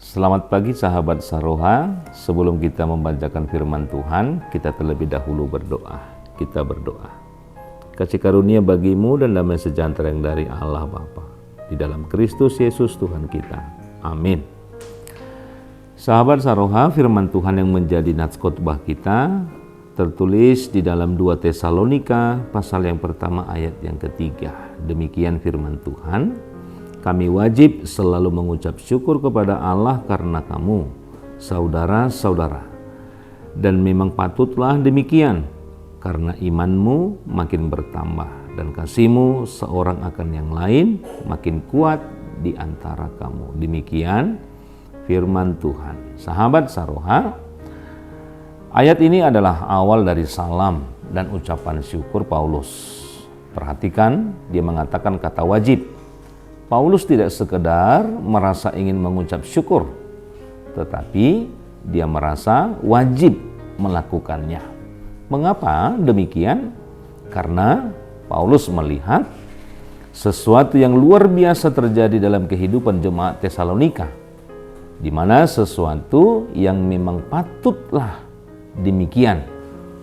Selamat pagi sahabat Saroha. Sebelum kita membacakan firman Tuhan, kita terlebih dahulu berdoa. Kita berdoa. Kasih karunia bagimu dan damai sejahtera yang dari Allah Bapa di dalam Kristus Yesus Tuhan kita. Amin. Sahabat Saroha, firman Tuhan yang menjadi nats khotbah kita tertulis di dalam 2 Tesalonika pasal yang pertama ayat yang ketiga. Demikian firman Tuhan. Kami wajib selalu mengucap syukur kepada Allah karena kamu, saudara-saudara. Dan memang patutlah demikian, karena imanmu makin bertambah dan kasihmu seorang akan yang lain makin kuat di antara kamu. Demikian firman Tuhan. Sahabat Saroha, ayat ini adalah awal dari salam dan ucapan syukur Paulus. Perhatikan, dia mengatakan kata wajib. Paulus tidak sekedar merasa ingin mengucap syukur, tetapi dia merasa wajib melakukannya. Mengapa demikian? Karena Paulus melihat sesuatu yang luar biasa terjadi dalam kehidupan jemaat Tesalonika, di mana sesuatu yang memang patutlah demikian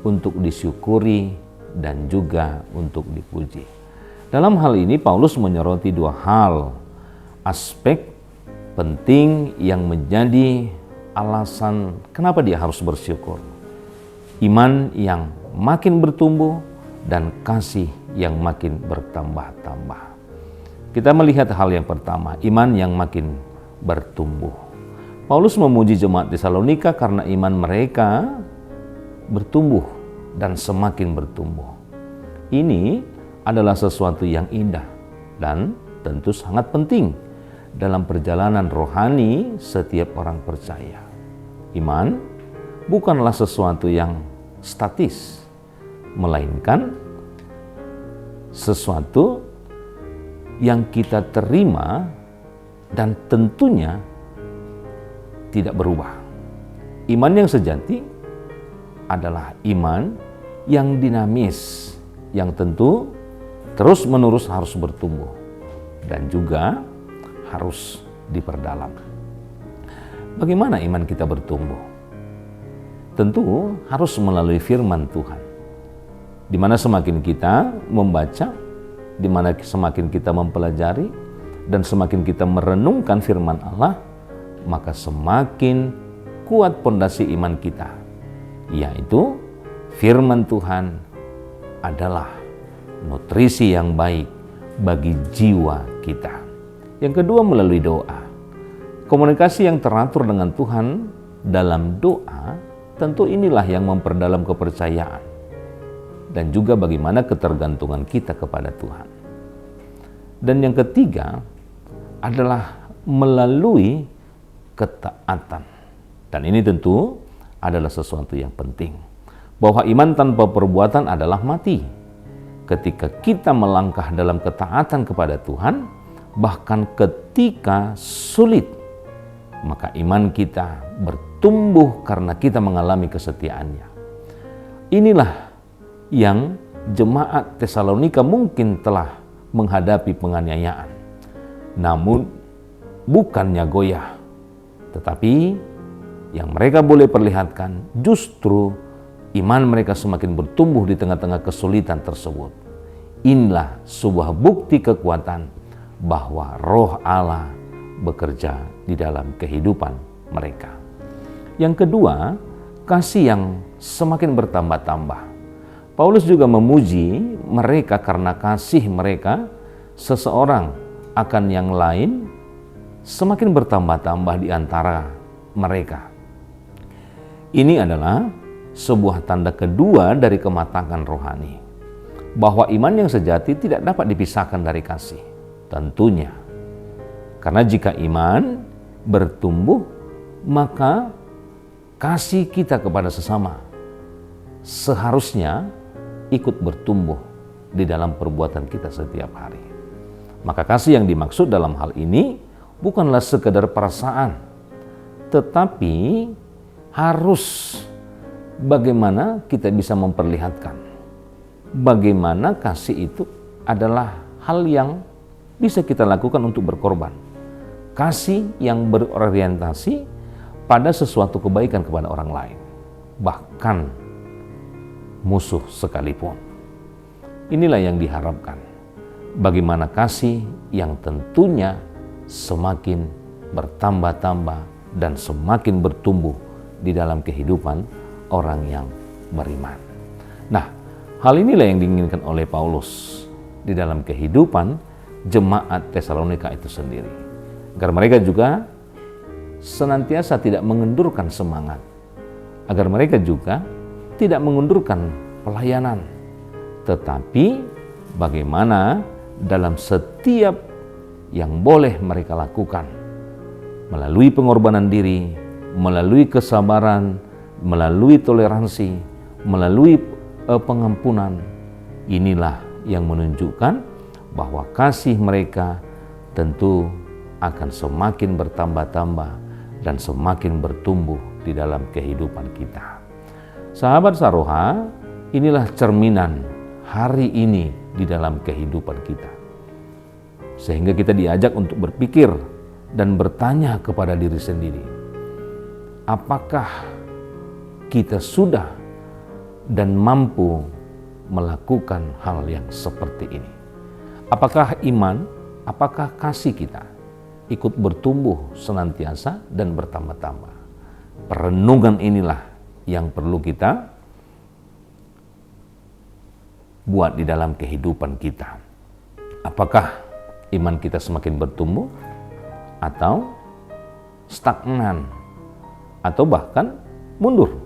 untuk disyukuri dan juga untuk dipuji. Dalam hal ini Paulus menyoroti dua hal, aspek penting yang menjadi alasan kenapa dia harus bersyukur. Iman yang makin bertumbuh dan kasih yang makin bertambah-tambah. Kita melihat hal yang pertama, iman yang makin bertumbuh. Paulus memuji jemaat Tesalonika karena iman mereka bertumbuh dan semakin bertumbuh. Ini adalah sesuatu yang indah dan tentu sangat penting dalam perjalanan rohani setiap orang percaya. Iman bukanlah sesuatu yang statis, melainkan sesuatu yang kita terima dan tentunya tidak berubah. Iman yang sejati adalah iman yang dinamis, yang tentu terus-menerus harus bertumbuh dan juga harus diperdalam. Bagaimana iman kita bertumbuh? Tentu harus melalui firman Tuhan. Di mana semakin kita membaca, di mana semakin kita mempelajari, dan semakin kita merenungkan firman Allah, maka semakin kuat pondasi iman kita, yaitu firman Tuhan adalah nutrisi yang baik bagi jiwa kita. Yang kedua, melalui doa. Komunikasi yang teratur dengan Tuhan dalam doa, tentu inilah yang memperdalam kepercayaan dan juga bagaimana ketergantungan kita kepada Tuhan. Dan yang ketiga adalah melalui ketaatan. Dan ini tentu adalah sesuatu yang penting, bahwa iman tanpa perbuatan adalah mati. Ketika kita melangkah dalam ketaatan kepada Tuhan, bahkan ketika sulit, maka iman kita bertumbuh karena kita mengalami kesetiaannya. Inilah yang jemaat Tesalonika mungkin telah menghadapi penganiayaan. Namun bukannya goyah, tetapi yang mereka boleh perlihatkan justru iman mereka semakin bertumbuh di tengah-tengah kesulitan tersebut. Inilah sebuah bukti kekuatan bahwa Roh Allah bekerja di dalam kehidupan mereka. Yang kedua, kasih yang semakin bertambah-tambah. Paulus juga memuji mereka karena kasih mereka seseorang akan yang lain semakin bertambah-tambah di antara mereka. Ini adalah sebuah tanda kedua dari kematangan rohani, bahwa iman yang sejati tidak dapat dipisahkan dari kasih. Tentunya, karena jika iman bertumbuh, maka kasih kita kepada sesama seharusnya ikut bertumbuh di dalam perbuatan kita setiap hari. Maka kasih yang dimaksud dalam hal ini bukanlah sekedar perasaan, tetapi harus bagaimana kita bisa memperlihatkan bagaimana kasih itu adalah hal yang bisa kita lakukan untuk berkorban. kasih yang berorientasi pada sesuatu kebaikan kepada orang lain, bahkan musuh sekalipun. Inilah yang diharapkan. Bagaimana kasih yang tentunya semakin bertambah-tambah dan semakin bertumbuh di dalam kehidupan orang yang beriman. Nah, hal inilah yang diinginkan oleh Paulus di dalam kehidupan jemaat Tesalonika itu sendiri. Agar mereka juga senantiasa tidak mengendurkan semangat. Agar mereka juga tidak mengundurkan pelayanan. Tetapi bagaimana dalam setiap yang boleh mereka lakukan, melalui pengorbanan diri, melalui kesabaran, melalui toleransi, melalui pengampunan, inilah yang menunjukkan bahwa kasih mereka tentu akan semakin bertambah-tambah dan semakin bertumbuh di dalam kehidupan kita. Sahabat Saroha, inilah cerminan hari ini di dalam kehidupan kita. Sehingga kita diajak untuk berpikir dan bertanya kepada diri sendiri, apakah kita sudah dan mampu melakukan hal yang seperti ini? Apakah iman, apakah kasih kita ikut bertumbuh senantiasa dan bertambah-tambah? Perenungan inilah yang perlu kita buat di dalam kehidupan kita. Apakah iman kita semakin bertumbuh atau stagnan atau bahkan mundur?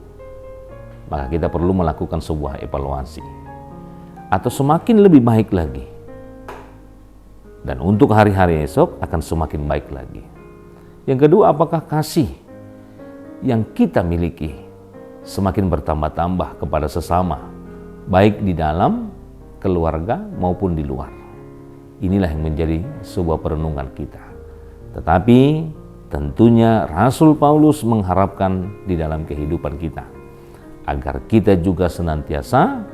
Maka kita perlu melakukan sebuah evaluasi atau semakin lebih baik lagi. Dan untuk hari-hari esok akan semakin baik lagi. Yang kedua, apakah kasih yang kita miliki semakin bertambah-tambah kepada sesama, baik di dalam keluarga maupun di luar? Inilah yang menjadi sebuah perenungan kita. Tetapi tentunya Rasul Paulus mengharapkan di dalam kehidupan kita agar kita juga senantiasa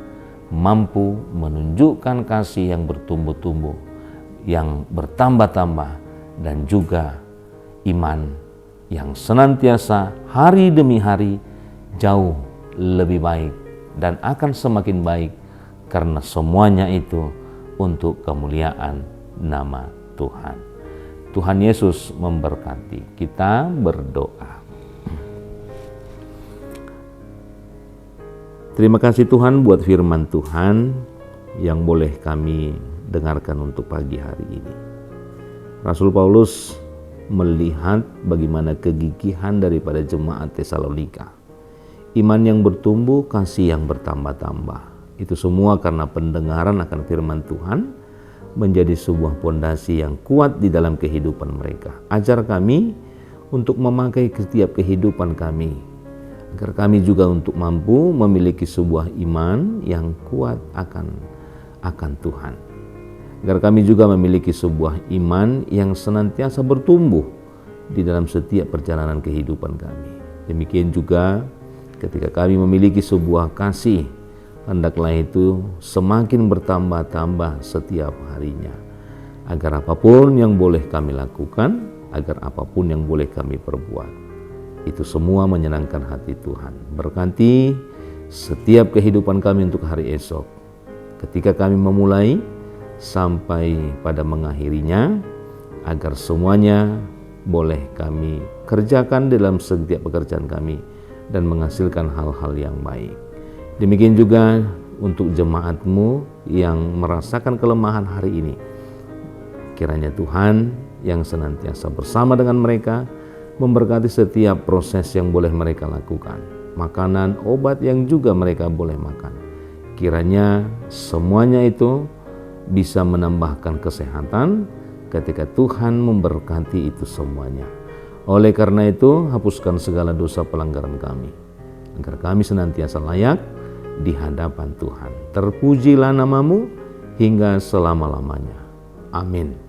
mampu menunjukkan kasih yang bertumbuh-tumbuh, yang bertambah-tambah, dan juga iman yang senantiasa hari demi hari jauh lebih baik dan akan semakin baik, karena semuanya itu untuk kemuliaan nama Tuhan. Tuhan Yesus memberkati. Kita berdoa. Terima kasih Tuhan buat firman Tuhan yang boleh kami dengarkan untuk pagi hari ini. Rasul Paulus melihat bagaimana kegigihan daripada jemaat Tesalonika. Iman yang bertumbuh, kasih yang bertambah-tambah. Itu semua karena pendengaran akan firman Tuhan menjadi sebuah pondasi yang kuat di dalam kehidupan mereka. Ajar kami untuk memakai setiap kehidupan kami, agar kami juga untuk mampu memiliki sebuah iman yang kuat akan Tuhan. Agar kami juga memiliki sebuah iman yang senantiasa bertumbuh di dalam setiap perjalanan kehidupan kami. Demikian juga ketika kami memiliki sebuah kasih, hendaklah itu semakin bertambah-tambah setiap harinya. Agar apapun yang boleh kami lakukan, agar apapun yang boleh kami perbuat, itu semua menyenangkan hati Tuhan. Berkati setiap kehidupan kami untuk hari esok. Ketika kami memulai sampai pada mengakhirinya, agar semuanya boleh kami kerjakan dalam setiap pekerjaan kami dan menghasilkan hal-hal yang baik. Demikian juga untuk jemaat-Mu yang merasakan kelemahan hari ini. Kiranya Tuhan yang senantiasa bersama dengan mereka, memberkati setiap proses yang boleh mereka lakukan, makanan, obat yang juga mereka boleh makan. Kiranya semuanya itu bisa menambahkan kesehatan ketika Tuhan memberkati itu semuanya. Oleh karena itu, hapuskan segala dosa pelanggaran kami, agar kami senantiasa layak di hadapan Tuhan. Terpujilah nama-Mu hingga selama-lamanya. Amin.